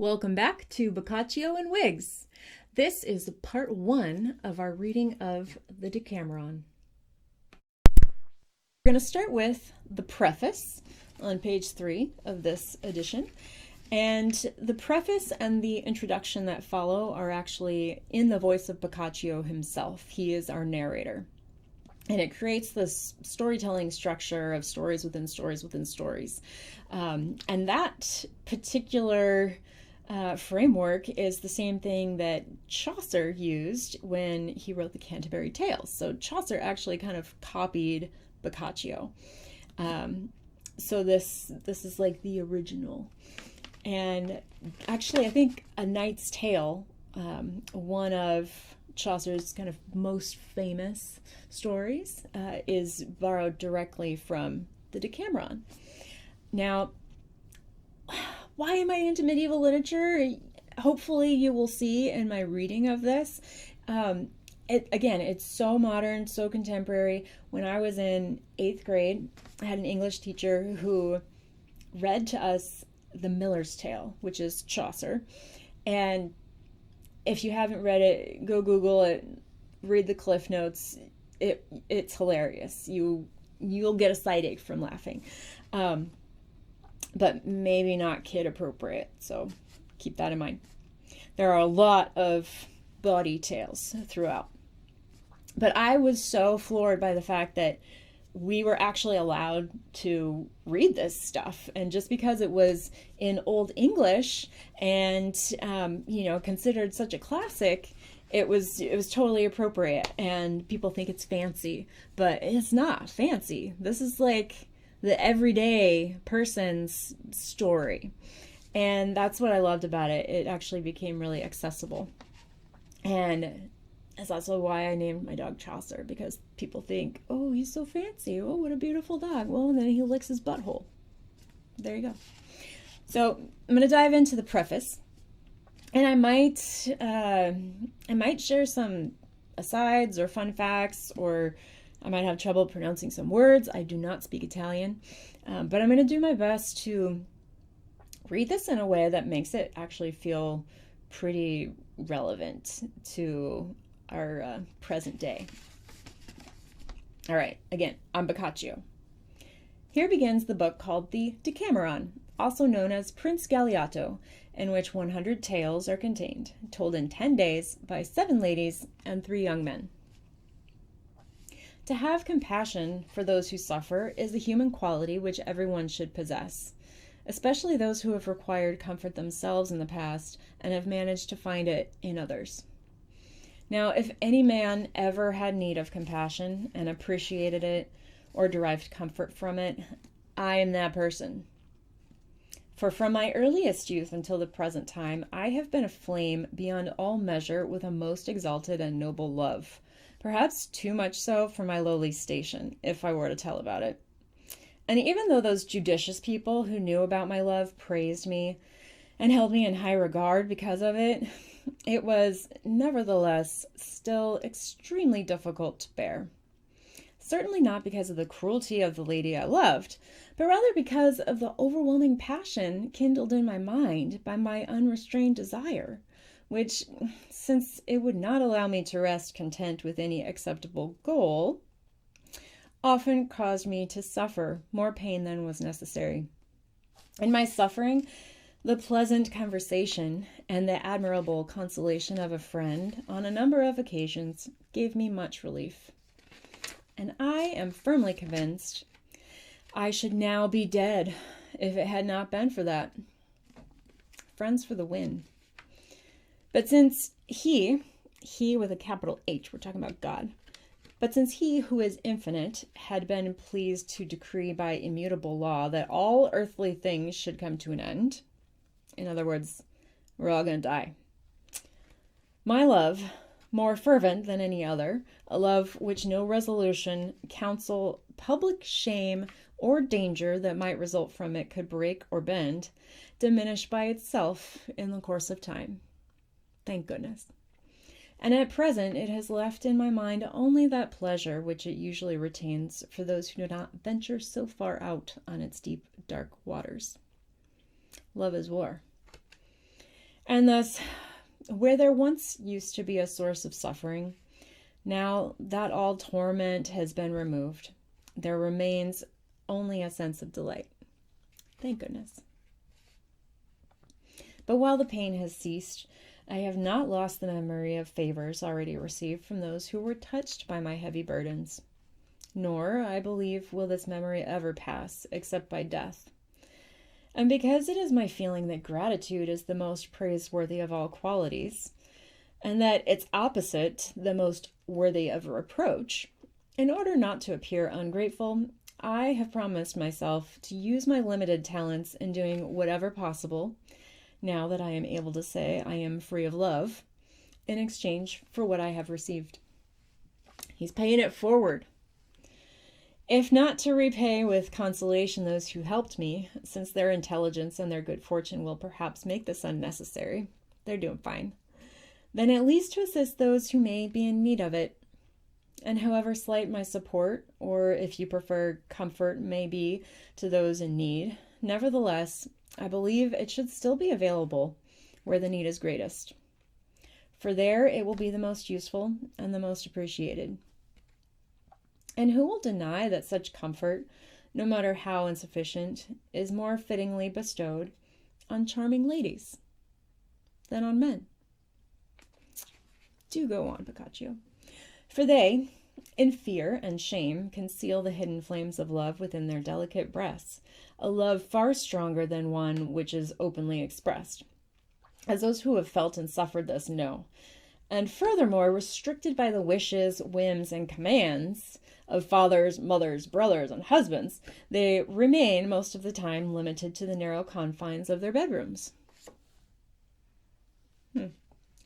Welcome back to Boccaccio and Wigs. This is part one of our reading of the Decameron. We're going to start with the preface on page 3 of this edition. And the preface and the introduction that follow are actually in the voice of Boccaccio himself. He is our narrator. And it creates this storytelling structure of stories within stories within stories. And that particular framework is the same thing that Chaucer used when he wrote the Canterbury Tales. So Chaucer actually kind of copied Boccaccio. So this is like the original. And actually, I think A Knight's Tale, one of Chaucer's kind of most famous stories, is borrowed directly from the Decameron. Now, why am I into medieval literature? Hopefully you will see in my reading of this. Again, it's so modern, so contemporary. When I was in 8th grade, I had an English teacher who read to us The Miller's Tale, which is Chaucer. And if you haven't read it, go Google it, read the Cliff Notes. It's hilarious. You'll get a side ache from laughing. But maybe not kid appropriate, so keep that in mind. There are a lot of bawdy tales throughout. But I was so floored by the fact that we were actually allowed to read this stuff. And just because it was in Old English and, considered such a classic, it was totally appropriate. And people think it's fancy, but it's not fancy. This is like the everyday person's story. And that's what I loved about it. It actually became really accessible. And that's also why I named my dog Chaucer, because people think, oh, he's so fancy. Oh, what a beautiful dog. Well, and then he licks his butthole. There you go. So I'm going to dive into the preface. And I might share some asides or fun facts, or I might have trouble pronouncing some words. I do not speak Italian, but I'm going to do my best to read this in a way that makes it actually feel pretty relevant to our present day. All right, again, I'm Boccaccio. Here begins the book called the Decameraon, also known as Prince Galeotto, in which 100 tales are contained, told in 10 days by 7 ladies and 3 young men. To have compassion for those who suffer is a human quality which everyone should possess, especially those who have required comfort themselves in the past and have managed to find it in others. Now, if any man ever had need of compassion and appreciated it or derived comfort from it, I am that person. For from my earliest youth until the present time, I have been aflame beyond all measure with a most exalted and noble love, perhaps too much so for my lowly station, if I were to tell about it. And even though those judicious people who knew about my love praised me and held me in high regard because of it, it was nevertheless still extremely difficult to bear. Certainly not because of the cruelty of the lady I loved, but rather because of the overwhelming passion kindled in my mind by my unrestrained desire, which, since it would not allow me to rest content with any acceptable goal, often caused me to suffer more pain than was necessary. In my suffering, the pleasant conversation and the admirable consolation of a friend on a number of occasions gave me much relief. And I am firmly convinced I should now be dead if it had not been for that. Friends for the win. But since he with a capital H, we're talking about God, but since he who is infinite had been pleased to decree by immutable law that all earthly things should come to an end, in other words, we're all going to die, my love, more fervent than any other, a love which no resolution, counsel, public shame, or danger that might result from it could break or bend, diminished by itself in the course of time. Thank goodness. And at present it has left in my mind only that pleasure which it usually retains for those who do not venture so far out on its deep, dark waters. Love is war. And thus, where there once used to be a source of suffering, now that all torment has been removed, there remains only a sense of delight. Thank goodness. But while the pain has ceased, I have not lost the memory of favors already received from those who were touched by my heavy burdens. Nor, I believe, will this memory ever pass, except by death. And because it is my feeling that gratitude is the most praiseworthy of all qualities, and that its opposite the most worthy of reproach, in order not to appear ungrateful, I have promised myself to use my limited talents in doing whatever possible, now that I am able to say I am free of love, in exchange for what I have received. He's paying it forward. If not to repay with consolation those who helped me, since their intelligence and their good fortune will perhaps make this unnecessary, they're doing fine, then at least to assist those who may be in need of it. And however slight my support, or if you prefer comfort, may be to those in need, nevertheless, I believe it should still be available where the need is greatest. For there it will be the most useful and the most appreciated. And who will deny that such comfort, no matter how insufficient, is more fittingly bestowed on charming ladies than on men? Do go on, Boccaccio. For they, in fear and shame, conceal the hidden flames of love within their delicate breasts, a love far stronger than one which is openly expressed, as those who have felt and suffered this know. And furthermore, restricted by the wishes, whims, and commands of fathers, mothers, brothers, and husbands, they remain most of the time limited to the narrow confines of their bedrooms.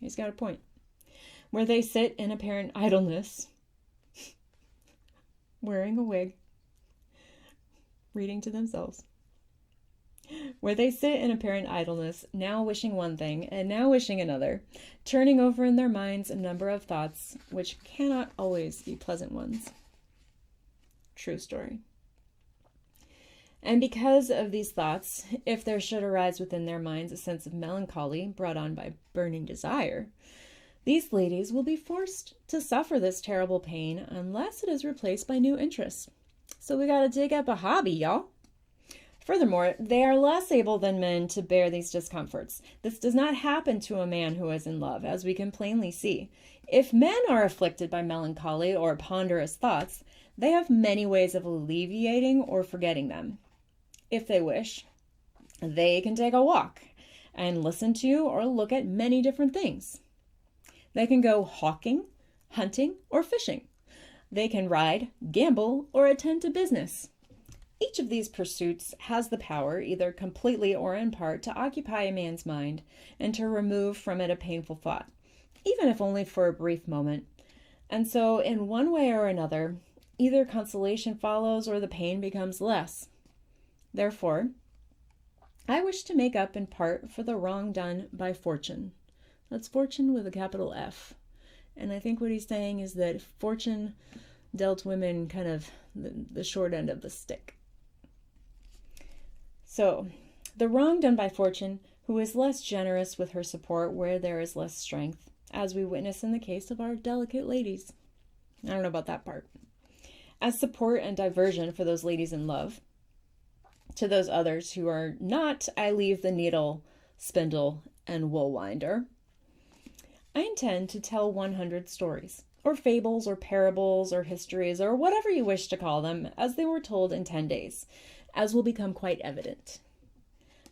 He's got a point. Where they sit in apparent idleness, wearing a wig, reading to themselves. Where they sit in apparent idleness, now wishing one thing and now wishing another, turning over in their minds a number of thoughts which cannot always be pleasant ones. True story. And because of these thoughts, if there should arise within their minds a sense of melancholy brought on by burning desire, these ladies will be forced to suffer this terrible pain unless it is replaced by new interests. So we gotta dig up a hobby, y'all. Furthermore, they are less able than men to bear these discomforts. This does not happen to a man who is in love, as we can plainly see. If men are afflicted by melancholy or ponderous thoughts, they have many ways of alleviating or forgetting them. If they wish, they can take a walk and listen to or look at many different things. They can go hawking, hunting, or fishing. They can ride, gamble, or attend to business. Each of these pursuits has the power, either completely or in part, to occupy a man's mind and to remove from it a painful thought, even if only for a brief moment. And so, in one way or another, either consolation follows or the pain becomes less. Therefore, I wish to make up in part for the wrong done by fortune. That's fortune with a capital F. And I think what he's saying is that fortune dealt women kind of the short end of the stick. So, the wrong done by fortune, who is less generous with her support where there is less strength, as we witness in the case of our delicate ladies. I don't know about that part. As support and diversion for those ladies in love. To those others who are not, I leave the needle, spindle, and wool winder. I intend to tell 100 stories, or fables, or parables, or histories, or whatever you wish to call them, as they were told in 10 days, as will become quite evident,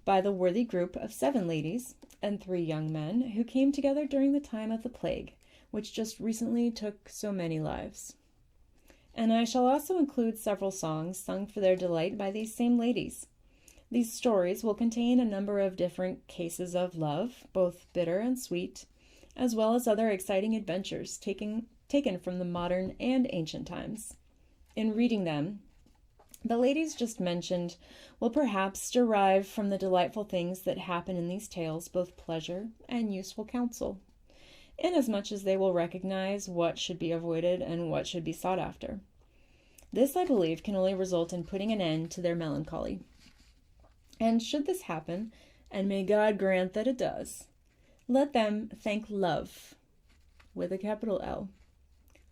by the worthy group of 7 ladies and 3 young men who came together during the time of the plague, which just recently took so many lives. And I shall also include several songs sung for their delight by these same ladies. These stories will contain a number of different cases of love, both bitter and sweet, as well as other exciting adventures taken from the modern and ancient times. In reading them, the ladies just mentioned will perhaps derive from the delightful things that happen in these tales both pleasure and useful counsel, inasmuch as they will recognize what should be avoided and what should be sought after. This, I believe, can only result in putting an end to their melancholy. And should this happen, and may God grant that it does, Let them thank love, with a capital L,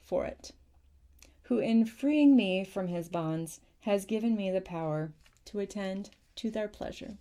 for it, who in freeing me from his bonds has given me the power to attend to their pleasure.